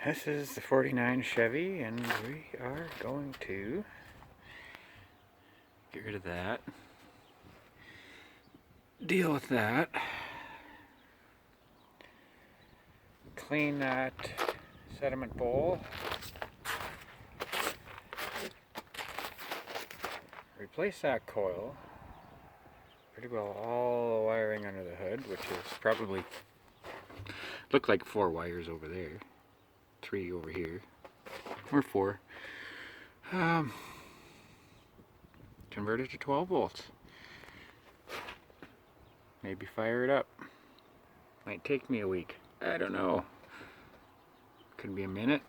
This is the 49 Chevy, and we are going to get rid of that, deal with that, clean that sediment bowl, replace that coil, pretty well all the wiring under the hood, which is probably, look like 4 wires over there, 3 over here, or 4. Convert it to 12 volts. Maybe fire it up. Might take me a week. I don't know. Could be a minute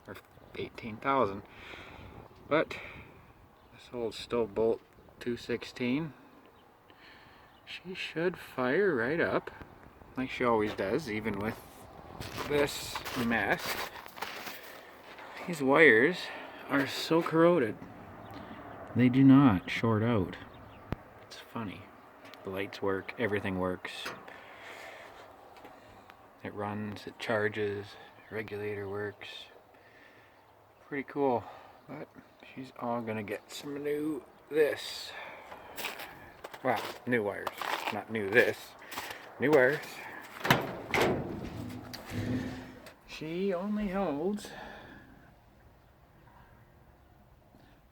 or 18,000. But this old stove bolt 216, she should fire right up like she always does, even with this mess. These wires are so corroded. They do not short out. It's funny. The lights work, everything works. It runs, it charges, regulator works. Pretty cool. But she's all gonna get some new this. Wow, new wires. Not new this. New wires. She only holds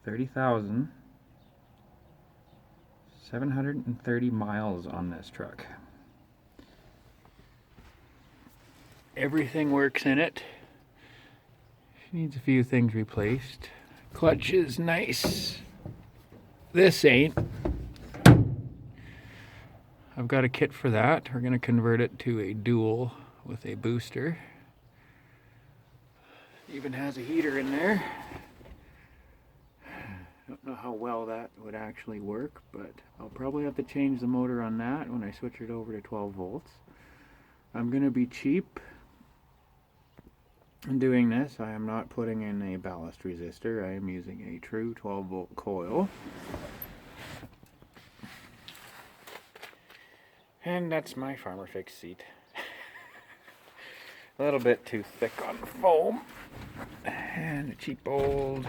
30,730 miles on this truck. Everything works in it. She needs a few things replaced. Clutch is nice. This ain't. I've got a kit for that. We're going to convert it to a dual with a booster. Even has a heater in there. Don't know how well that would actually work, but I'll probably have to change the motor on that when I switch it over to 12 volts. I'm going to be cheap in doing this. I am not putting in a ballast resistor. I am using a true 12 volt coil. And that's my Farmer Fix seat. A little bit too thick on the foam. And a cheap old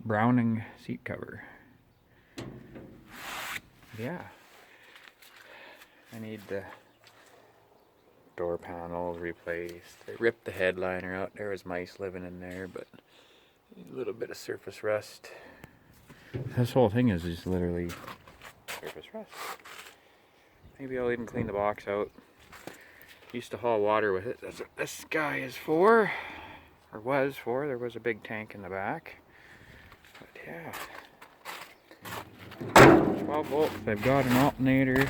Browning seat cover. Yeah. I need the door panels replaced. They ripped the headliner out. There was mice living in there, but a little bit of surface rust. This whole thing is just literally surface rust. Maybe I'll even clean the box out. Used to haul water with it. That's what this guy is for. Or was for. There was a big tank in the back. But yeah. 12 volts. I've got an alternator.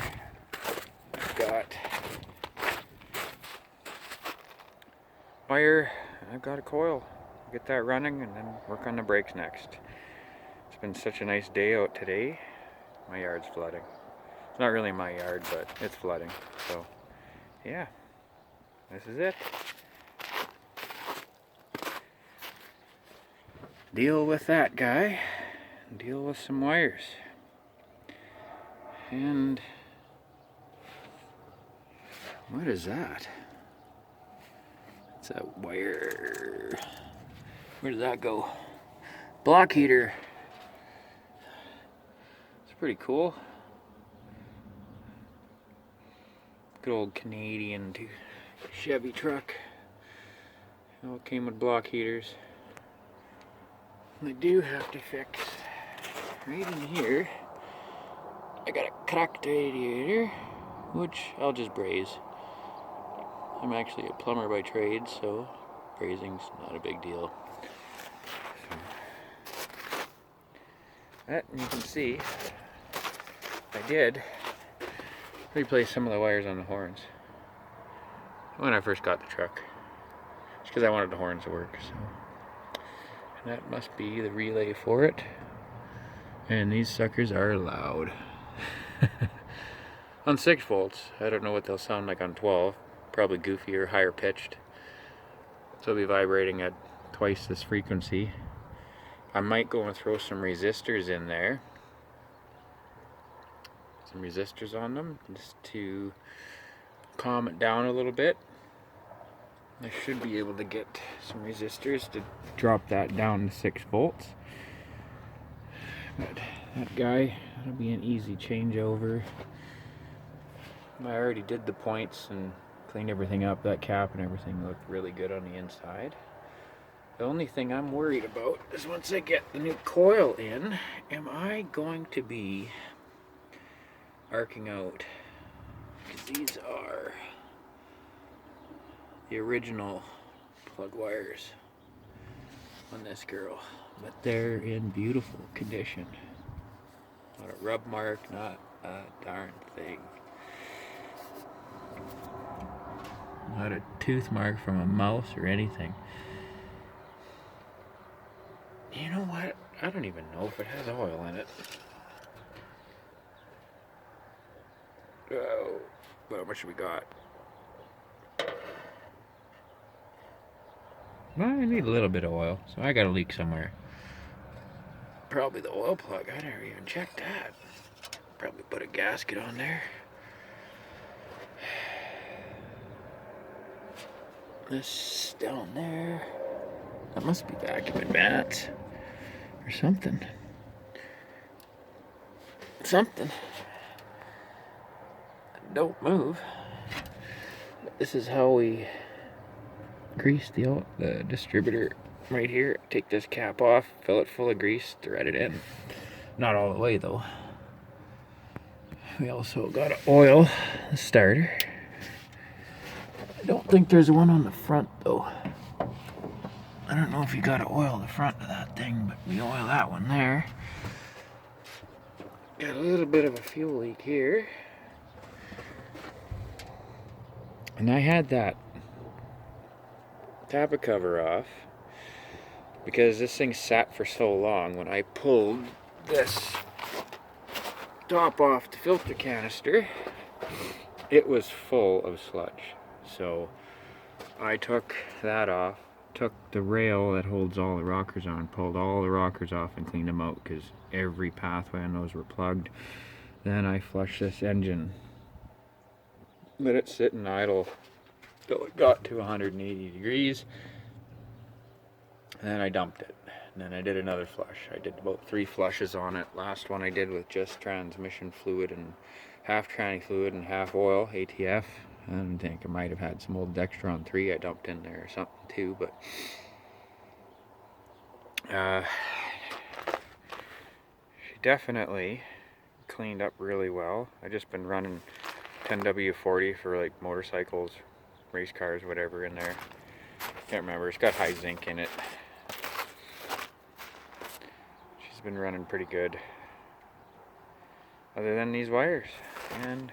I've got wire. I've got a coil. Get that running and then work on the brakes next. It's been such a nice day out today. My yard's flooding. It's not really my yard, but it's flooding. So, yeah. This is it. Deal with that guy. Deal with some wires. And what is that? It's a wire. Where did that go? Block heater. It's pretty cool. Good old Canadian Chevy truck. It all came with block heaters. I do have to fix right in here. I got a cracked radiator, which I'll just braze. I'm actually a plumber by trade, so brazing's not a big deal. But you can see I did replace some of the wires on the horns when I first got the truck. It's because I wanted the horns to work. So. And that must be the relay for it. And these suckers are loud. On 6 volts, I don't know what they'll sound like on 12. Probably goofier, higher pitched. So they'll be vibrating at twice this frequency. I might go and throw some resistors in there. Some resistors on them just to calm it down a little bit. I should be able to get some resistors to drop that down to 6 volts. But that guy, that'll be an easy changeover. I already did the points and cleaned everything up. That cap and everything looked really good on the inside. The only thing I'm worried about is once I get the new coil in, am I going to be arcing out? Because these are the original plug wires on this girl, but they're in beautiful condition. Not a rub mark, not a darn thing. Not a tooth mark from a mouse or anything. You know what? I don't even know if it has oil in it. Oh, how much we got? Well, I need a little bit of oil, so I got a leak somewhere. Probably the oil plug. I never even checked that. Probably put a gasket on there. This down there. That must be vacuum mats or something. Something. Don't move. This is how we grease the distributor right here. Take this cap off, fill it full of grease, thread it in. Not all the way though. We also got to oil the starter. I don't think there's one on the front though. I don't know if you got to oil the front of that thing, but we oil that one there. Got a little bit of a fuel leak here. And I had that tablet cover off because this thing sat for so long. When I pulled this top off the filter canister, it was full of sludge. So I took that off, took the rail that holds all the rockers on, pulled all the rockers off and cleaned them out because every pathway on those were plugged. Then I flushed this engine, let it sit and idle till it got to 180 degrees, and then I dumped it. And then I did another flush. I did about 3 flushes on it. Last one I did with just transmission fluid and half tranny fluid and half oil, ATF. I think I might have had some old Dextron 3 I dumped in there or something too, but she definitely cleaned up really well. I just been running 10W40 for like motorcycles, race cars, whatever in there. Can't remember. It's got high zinc in it. She's been running pretty good. Other than these wires. And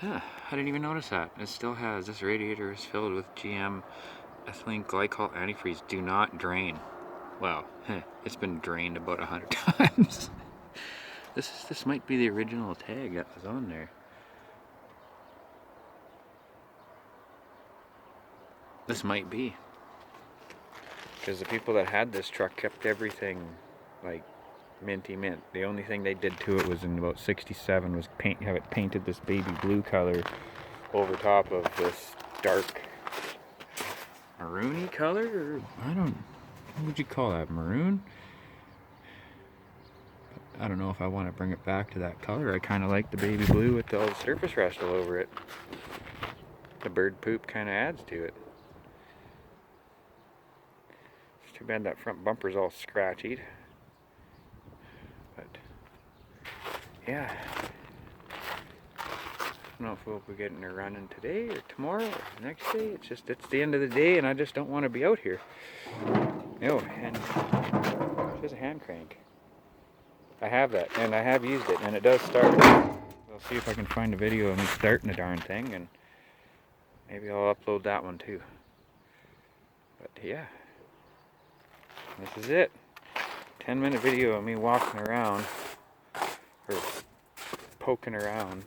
I didn't even notice that. It still has, this radiator is filled with GM ethylene glycol antifreeze. Do not drain. Well, it's been drained about 100 times. This might be the original tag that was on there. This might be. Because the people that had this truck kept everything like minty mint. The only thing they did to it was in about 67 was have it painted this baby blue color over top of this dark maroony color, or what would you call that, maroon? I don't know if I want to bring it back to that color. I kind of like the baby blue with all the surface rust all over it. The bird poop kind of adds to it. It's too bad that front bumper's all scratched. But yeah, I don't know if we'll be getting her running today or tomorrow or the next day. It's the end of the day and I just don't want to be out here. No, and there's a hand crank. I have that and I have used it and it does start. I'll see if I can find a video of me starting the darn thing and maybe I'll upload that one too. But yeah, this is it. 10-minute video of me walking around or poking around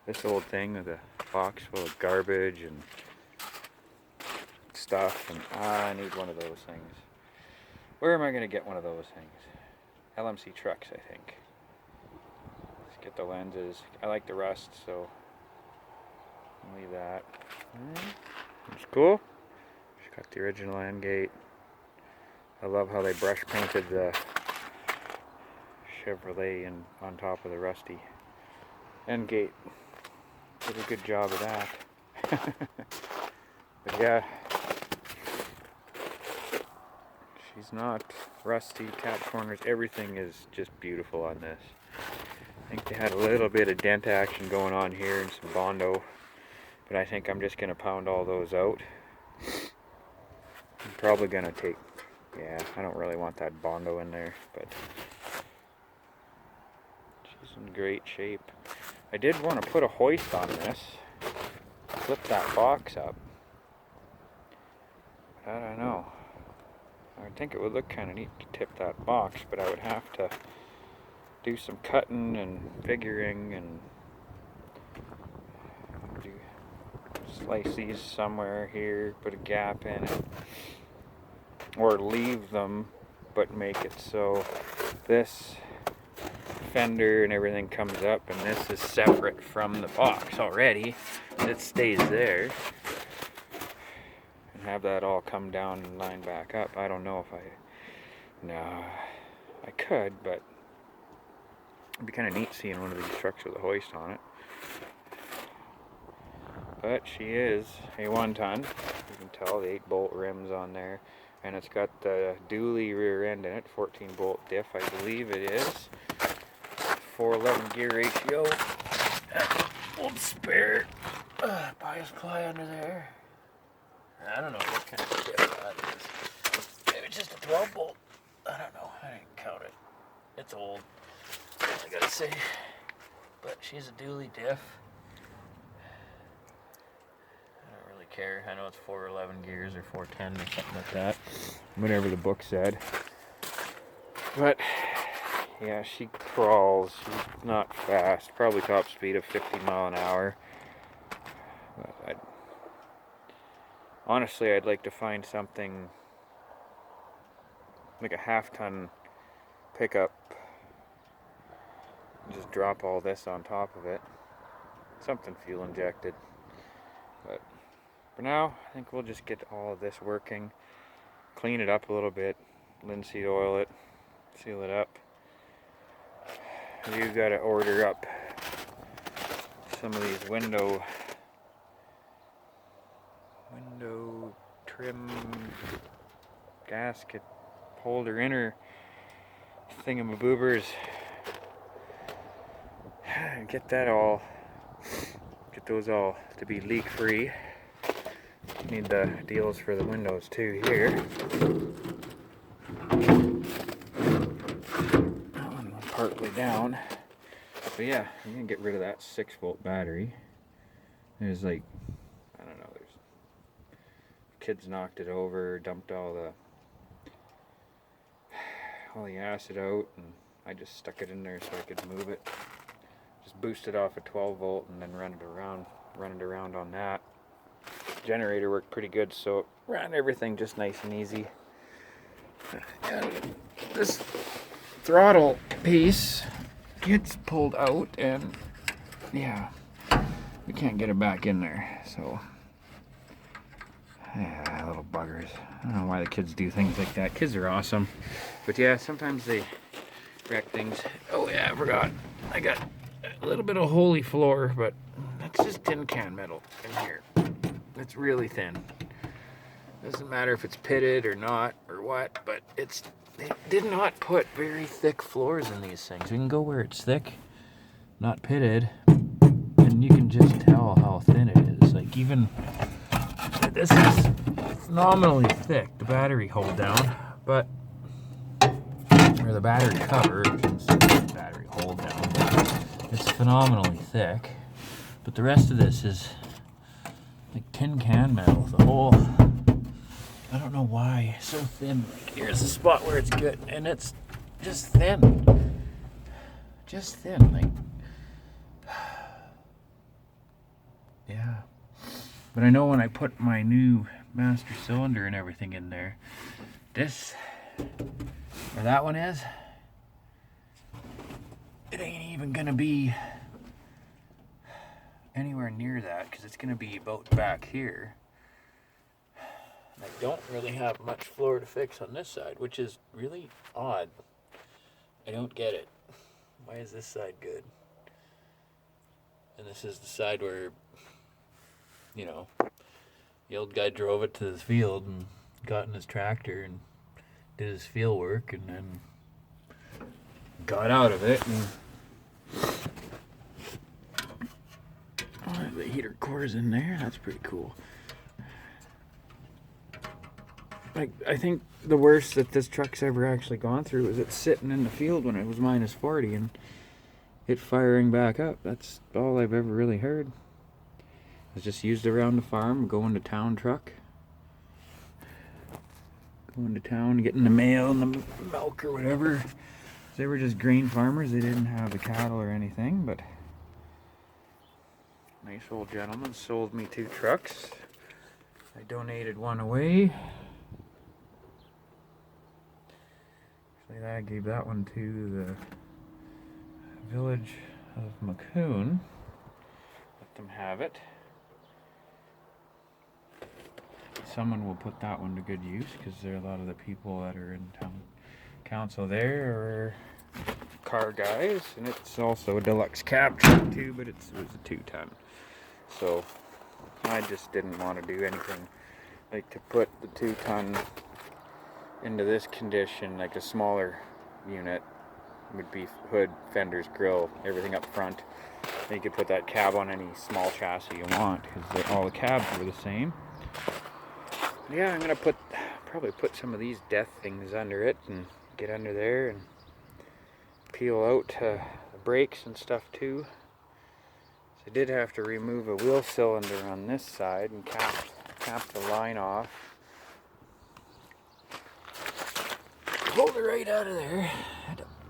this old thing with a box full of garbage and stuff, and I need one of those things. Where am I going to get one of those things? LMC Trucks, I think. Let's get the lenses. I like the rust, so I'll leave that. It's cool. She's got the original end gate. I love how they brush painted the Chevrolet on top of the rusty end gate. Did a good job of that. But yeah, she's not rusty, cat corners, everything is just beautiful on this. I think they had a little bit of dent action going on here and some Bondo, but I think I'm just going to pound all those out. I'm probably going to take, yeah, I don't really want that Bondo in there, but she's in great shape. I did want to put a hoist on this, flip that box up. I don't know. I think it would look kind of neat to tip that box, but I would have to do some cutting and figuring and slice these somewhere here, put a gap in it, or leave them but make it so this fender and everything comes up and this is separate from the box already. It stays there. And have that all come down and line back up. I don't know if no, I could, but it'd be kind of neat seeing one of these trucks with a hoist on it. But she is a 1-ton. You can tell the 8-bolt rims on there. And it's got the dually rear end in it, 14-bolt diff, I believe it is. 411 gear ratio. Old spare bias ply under there. I don't know what kind of diff that is. Maybe it's just a 12-bolt. I don't know. I didn't count it. It's old, I gotta say. But she's a dually diff. Care. I know it's 411 gears or 410 or something like that, whatever the book said. But yeah, she crawls. She's not fast, probably top speed of 50 mile an hour. But honestly, I'd like to find something like a 1/2-ton pickup and just drop all this on top of it, something fuel injected. But for now, I think we'll just get all of this working, clean it up a little bit, linseed oil it, seal it up. You gotta order up some of these window trim gasket holder inner thingamaboobers. Get those all to be leak free. Need the deals for the windows too here. That one partly down. But yeah, I'm gonna get rid of that 6-volt battery. There's like, I don't know, there's kids knocked it over, dumped all the acid out, and I just stuck it in there so I could move it. Just boost it off a 12-volt and then run it around on that. Generator worked pretty good, so it ran everything just nice and easy. And this throttle piece gets pulled out, and yeah, we can't get it back in there. So yeah, little buggers. I don't know why the kids do things like that. Kids are awesome, but yeah, sometimes they wreck things. Oh yeah, I forgot. I got a little bit of holy floor, but that's just tin can metal in here. It's really thin. Doesn't matter if it's pitted or not or what, but they did not put very thick floors in these things. We can go where it's thick, not pitted, and you can just tell how thin it is. Like even this is phenomenally thick, the battery hold down, but or the battery cover, the battery hold down, but it's phenomenally thick. But the rest of this is like tin can metal. The whole, I don't know why it's so thin. Like here's a spot where it's good, and it's just thin. Just thin, like yeah. But I know when I put my new master cylinder and everything in there, this, where that one is, it ain't even gonna be anywhere near that, because it's going to be about back here. I don't really have much floor to fix on this side, which is really odd. I don't get it. Why is this side good? And this is the side where, you know, the old guy drove it to his field and got in his tractor and did his field work and then got out of it. And oh, the heater core's in there. That's pretty cool. I think the worst that this truck's ever actually gone through is it's sitting in the field when it was minus 40 and it firing back up. That's all I've ever really heard. It was just used around the farm, going to town truck. Going to town, getting the mail and the milk or whatever. They were just grain farmers. They didn't have the cattle or anything, but nice old gentleman sold me 2 trucks. I donated one away. I gave that one to the village of Maccoon. Let them have it. Someone will put that one to good use because there are a lot of the people that are in town council there are car guys, and it's also a deluxe cab truck too, but it was a 2-ton. So I just didn't want to do anything like to put the 2-ton into this condition. Like a smaller unit would be hood, fenders, grill, everything up front. Then you could put that cab on any small chassis you want because all the cabs were the same. Yeah, I'm gonna probably put some of these death things under it and get under there and peel out the brakes and stuff too. So I did have to remove a wheel cylinder on this side and cap the line off. Pulled it right out of there.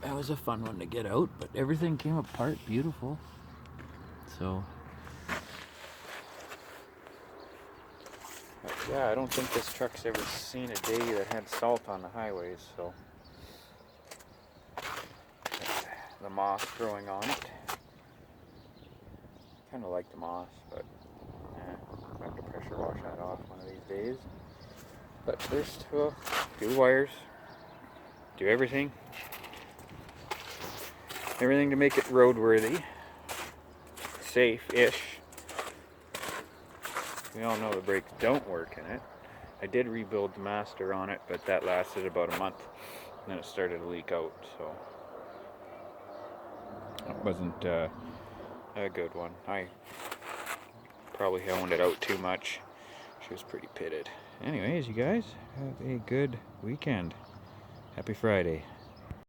That was a fun one to get out, but everything came apart beautiful. So, but yeah, I don't think this truck's ever seen a day that had salt on the highways, so the moss growing on it. Kind of like the moss, but I have to pressure wash that off one of these days. But first, we'll do wires. Do everything to make it roadworthy, safe-ish. We all know the brakes don't work in it. I did rebuild the master on it, but that lasted about a month, and then it started to leak out, so it wasn't a good one. I probably honed it out too much. She was pretty pitted. Anyways, you guys, have a good weekend. Happy Friday.